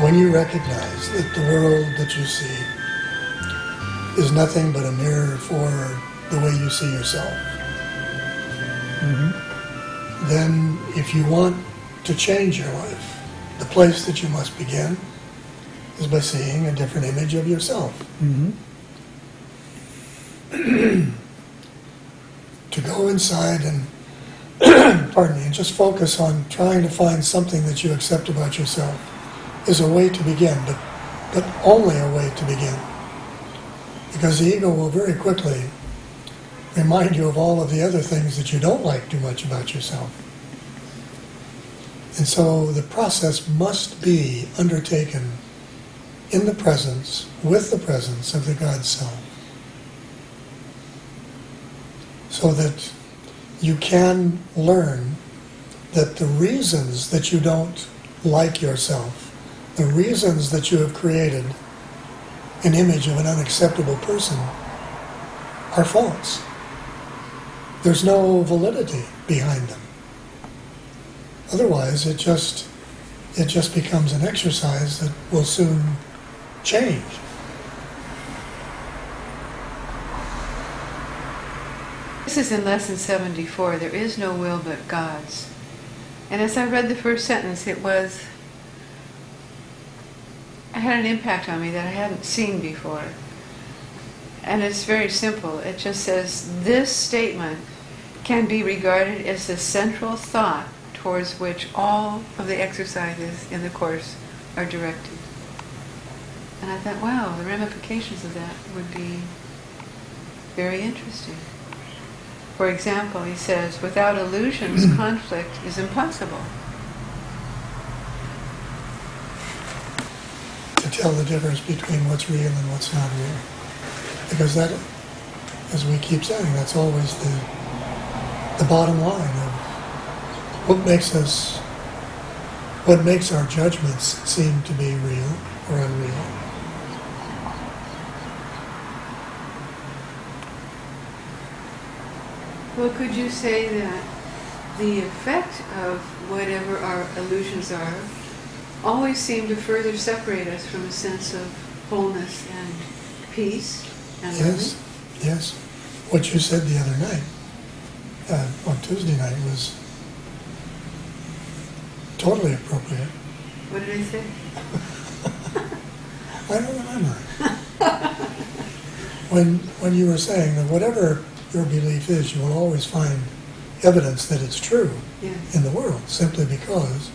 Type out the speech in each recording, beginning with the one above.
when you recognize that the world that you see is nothing but a mirror for the way you see yourself, then if you want to change your life, the place that you must begin is by seeing a different image of yourself. To go inside and pardon me, and just focus on trying to find something that you accept about yourself is a way to begin, but only a way to begin. Because the ego will very quickly remind you of all of the other things that you don't like too much about yourself. And so the process must be undertaken in the presence, with the presence of the God Self, so that you can learn that the reasons that you don't like yourself, the reasons that you have created an image of an unacceptable person, are false. There's no validity behind them. Otherwise, it just becomes an exercise that will soon change. This is in Lesson 74, there is no will but God's. And as I read the first sentence, it had an impact on me that I hadn't seen before. And it's very simple. It just says, this statement can be regarded as the central thought towards which all of the exercises in the Course are directed. And I thought, wow, the ramifications of that would be very interesting. For example, he says, without illusions, conflict is impossible. To tell the difference between what's real and what's not real. Because that, as we keep saying, that's always the bottom line of what makes our judgments seem to be real or unreal. Well, could you say that the effect of whatever our illusions are always seem to further separate us from a sense of wholeness and peace and Yes, yes. What you said the other night, on Tuesday night, was totally appropriate. What did I say? I don't remember. When you were saying that whatever your belief is, you will always find evidence that it's true in the world, simply because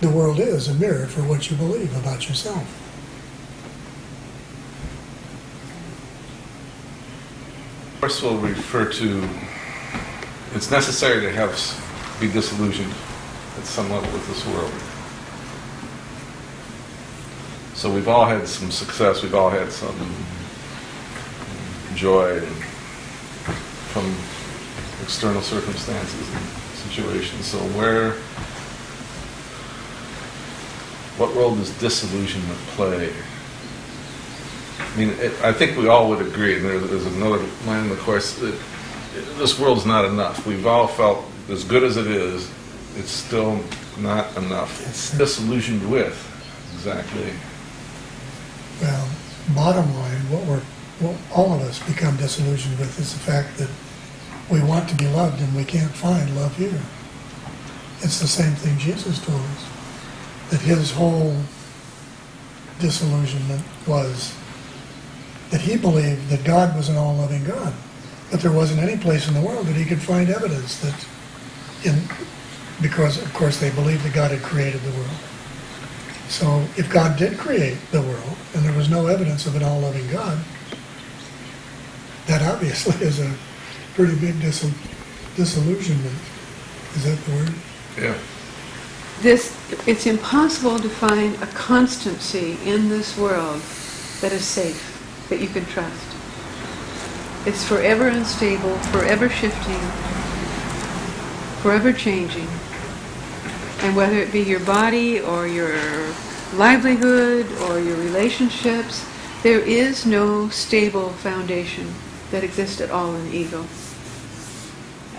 the world is a mirror for what you believe about yourself. Of course, we'll refer to, it's necessary to be disillusioned at some level with this world. So we've all had some success, we've all had some joy from external circumstances and situations. So what role does disillusionment play? I mean, I think we all would agree, and there's another line in the Course, that this world's not enough. We've all felt, as good as it is, it's still not enough. It's disillusioned with, exactly. Well, bottom line, what all of us become disillusioned with is the fact that we want to be loved and we can't find love here. It's the same thing Jesus told us, that his whole disillusionment was that he believed that God was an all-loving God, but there wasn't any place in the world that he could find evidence that, because of course they believed that God had created the world. So if God did create the world and there was no evidence of an all-loving God, that obviously is a pretty big disillusionment. Is that the word? Yeah. It's impossible to find a constancy in this world that is safe, that you can trust. It's forever unstable, forever shifting, forever changing. And whether it be your body or your livelihood or your relationships, there is no stable foundation that exists at all in the ego.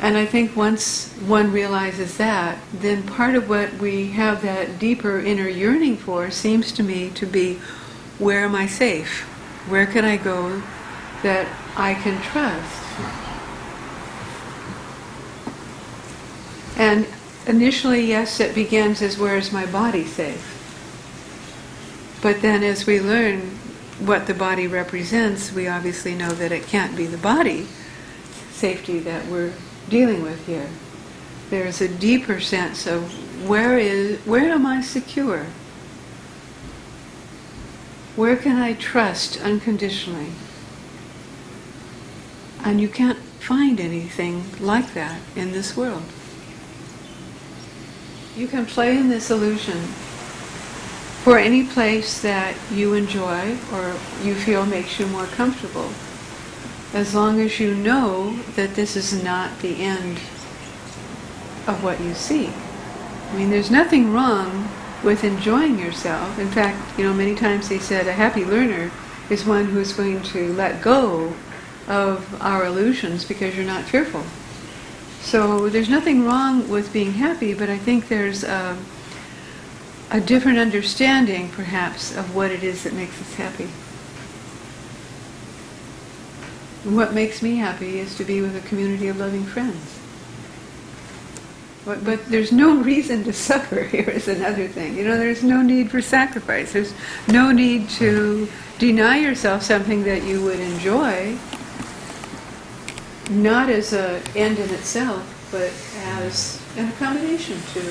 And I think once one realizes that, then part of what we have that deeper inner yearning for seems to me to be, where am I safe? Where can I go that I can trust? And initially, yes, it begins as, where is my body safe? But then as we learn what the body represents, we obviously know that it can't be the body safety that we're dealing with here. There's a deeper sense of where am I secure? Where can I trust unconditionally? And you can't find anything like that in this world. You can play in this illusion for any place that you enjoy or you feel makes you more comfortable, as long as you know that this is not the end of what you seek. I mean, there's nothing wrong with enjoying yourself. In fact, many times they said a happy learner is one who is going to let go of our illusions because you're not fearful. So there's nothing wrong with being happy, but I think there's a different understanding, perhaps, of what it is that makes us happy. And what makes me happy is to be with a community of loving friends. But there's no reason to suffer here is another thing. There's no need for sacrifice. There's no need to deny yourself something that you would enjoy, not as an end in itself, but as an accommodation to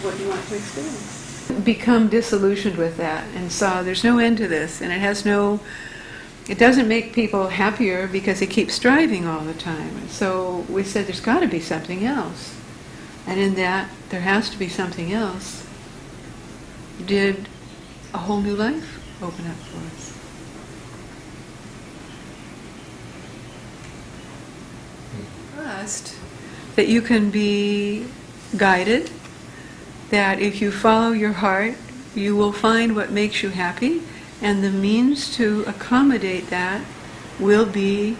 what you want to experience. Become disillusioned with that and saw there's no end to this, and it doesn't make people happier because they keep striving all the time. So we said there's got to be something else. And in that, there has to be something else. Did a whole new life open up for us? Trust that you can be guided, that if you follow your heart, you will find what makes you happy, and the means to accommodate that will be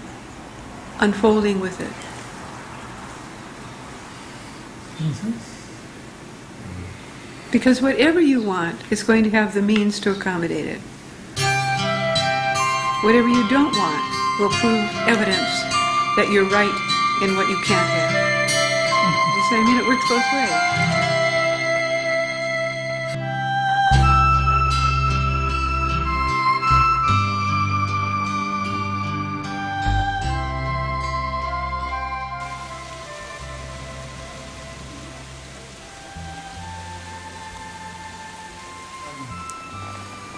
unfolding with it. Mm-hmm. Because whatever you want is going to have the means to accommodate it. Whatever you don't want will prove evidence that you're right in what you can't have. You see, it works both ways.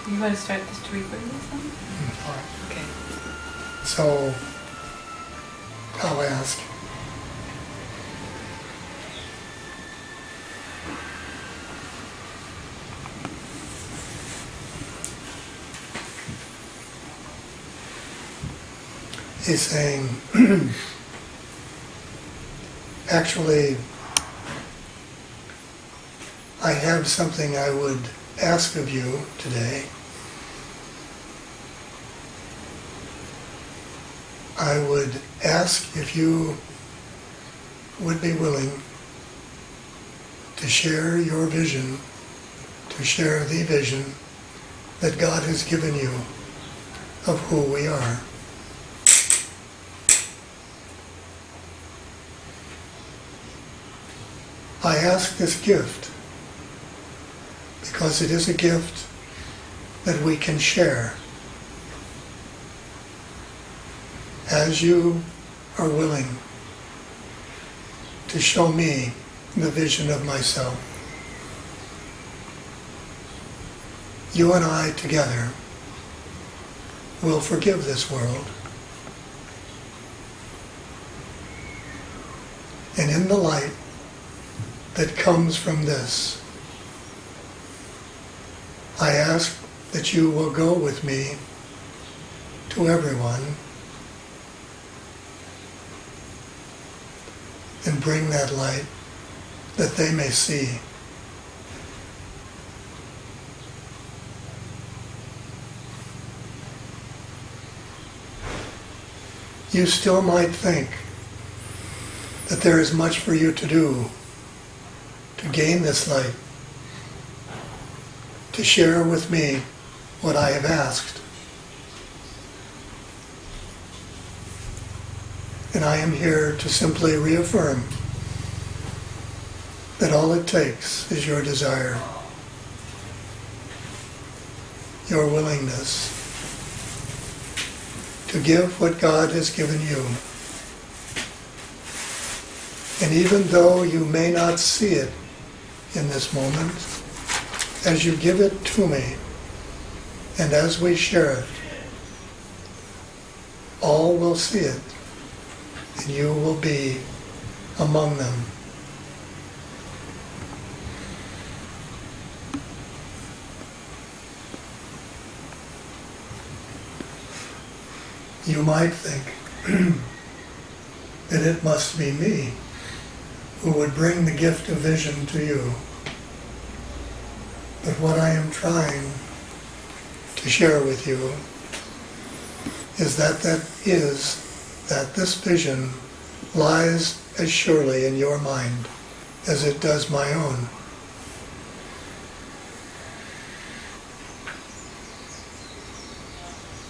You want to start this to record this one? All right. Okay. So, I'll ask. He's saying, actually, I have something I would ask of you today. I would ask if you would be willing to share your vision, to share the vision that God has given you of who we are. I ask this gift because it is a gift that we can share. As you are willing to show me the vision of myself, you and I together will forgive this world. And in the light that comes from this, I ask that you will go with me to everyone and bring that light that they may see. You still might think that there is much for you to do to gain this light, to share with me what I have asked. And I am here to simply reaffirm that all it takes is your desire, your willingness to give what God has given you. And even though you may not see it in this moment, as you give it to me, and as we share it, all will see it, and you will be among them. You might think that it must be me who would bring the gift of vision to you. But what I am trying to share with you is that this vision lies as surely in your mind as it does my own.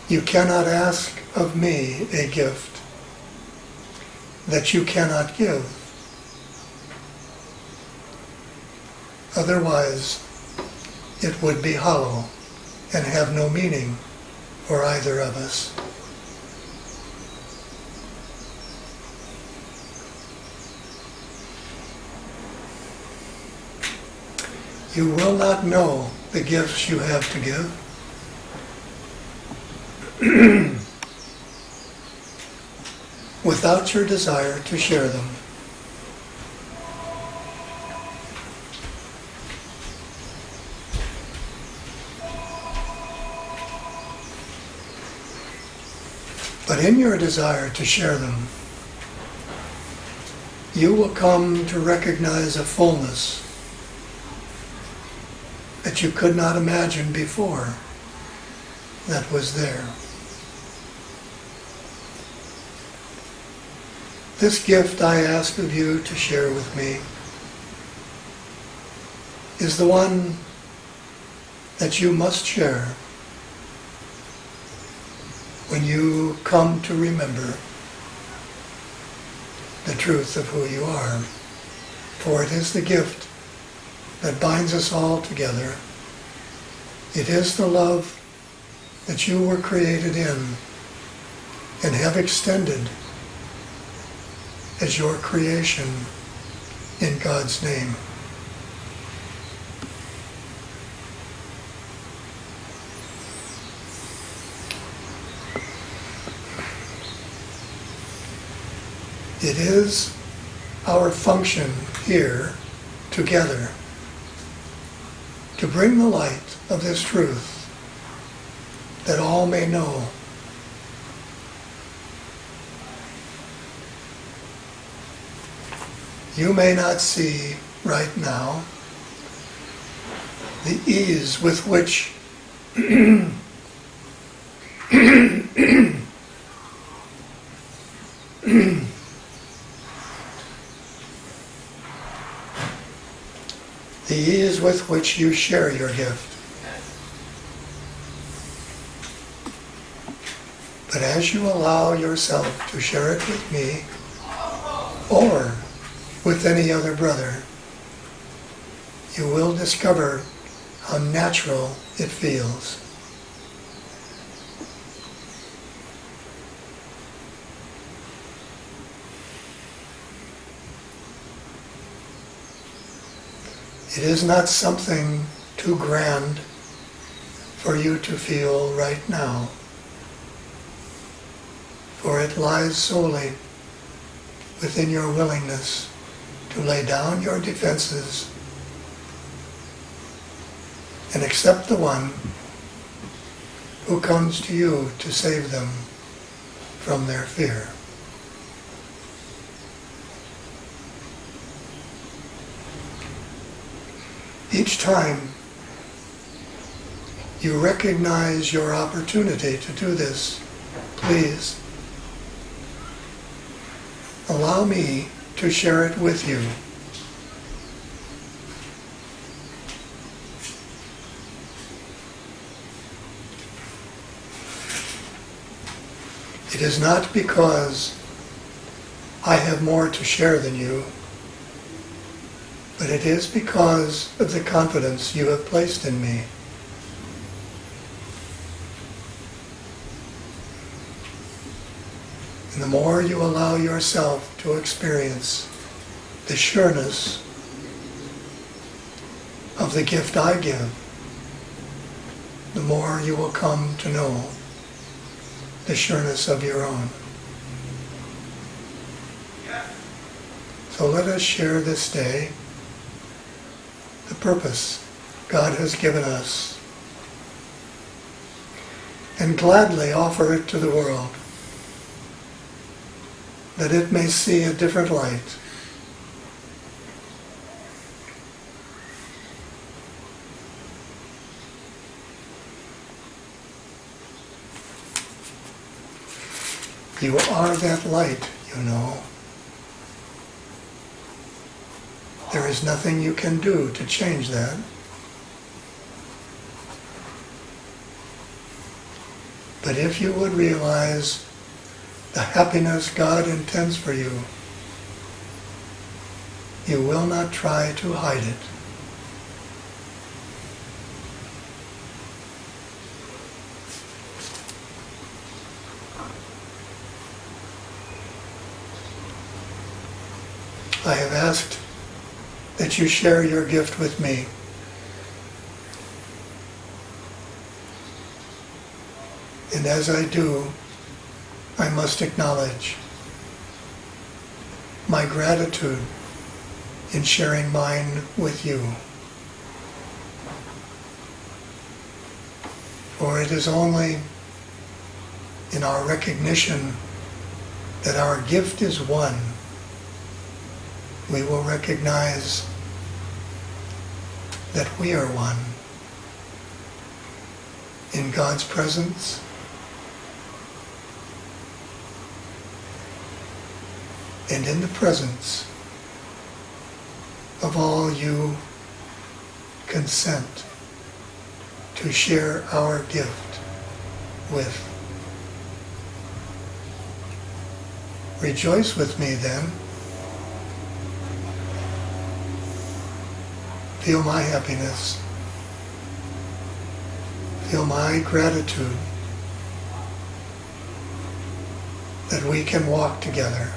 You cannot ask of me a gift that you cannot give. Otherwise, it would be hollow and have no meaning for either of us. You will not know the gifts you have to give. Without your desire to share them. But in your desire to share them, you will come to recognize a fullness that you could not imagine before that was there. This gift I ask of you to share with me is the one that you must share when you come to remember the truth of who you are. For it is the gift that binds us all together. It is the love that you were created in and have extended as your creation in God's name. It is our function here together to bring the light of this truth that all may know. You may not see right now the ease with which the ease with which you share your gift. But as you allow yourself to share it with me, or with any other brother, you will discover how natural it feels. It is not something too grand for you to feel right now, for it lies solely within your willingness to lay down your defenses and accept the one who comes to you to save them from their fear. Each time you recognize your opportunity to do this, please allow me to share it with you. It is not because I have more to share than you, but it is because of the confidence you have placed in me. And the more you allow yourself to experience the sureness of the gift I give, the more you will come to know the sureness of your own. So let us share this day the purpose God has given us and gladly offer it to the world, that it may see a different light. You are that light, you know. There is nothing you can do to change that. But if you would realize the happiness God intends for you, you will not try to hide it. I have asked that you share your gift with me. And as I do, I must acknowledge my gratitude in sharing mine with you. For it is only in our recognition that our gift is one, we will recognize that we are one in God's presence and in the presence of all you consent to share our gift with. Rejoice with me then. Feel my happiness. Feel my gratitude that we can walk together.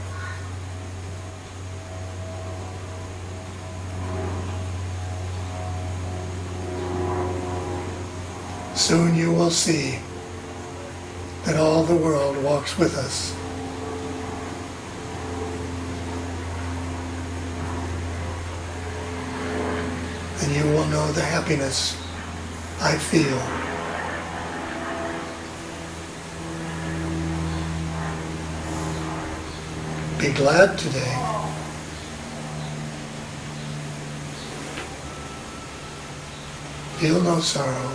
Soon you will see that all the world walks with us. And you will know the happiness I feel. Be glad today. Feel no sorrow.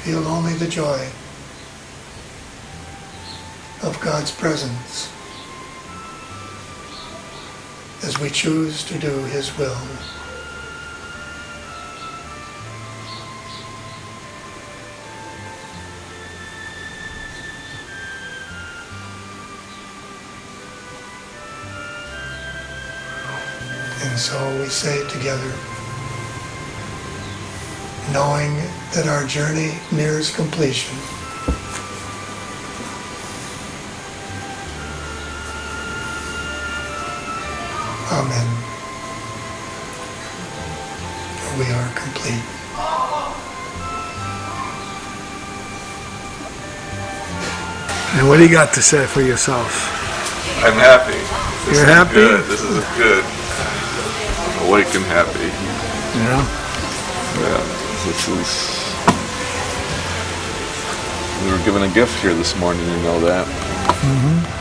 Feel only the joy of God's presence as we choose to do His will. And so we say together, knowing that our journey nears completion, Amen. We are complete. And what do you got to say for yourself? I'm happy. This You're is happy? Good. This is good. I'm awake and happy. Yeah. Yeah. This is. We were given a gift here this morning. You know that. Mm-hmm.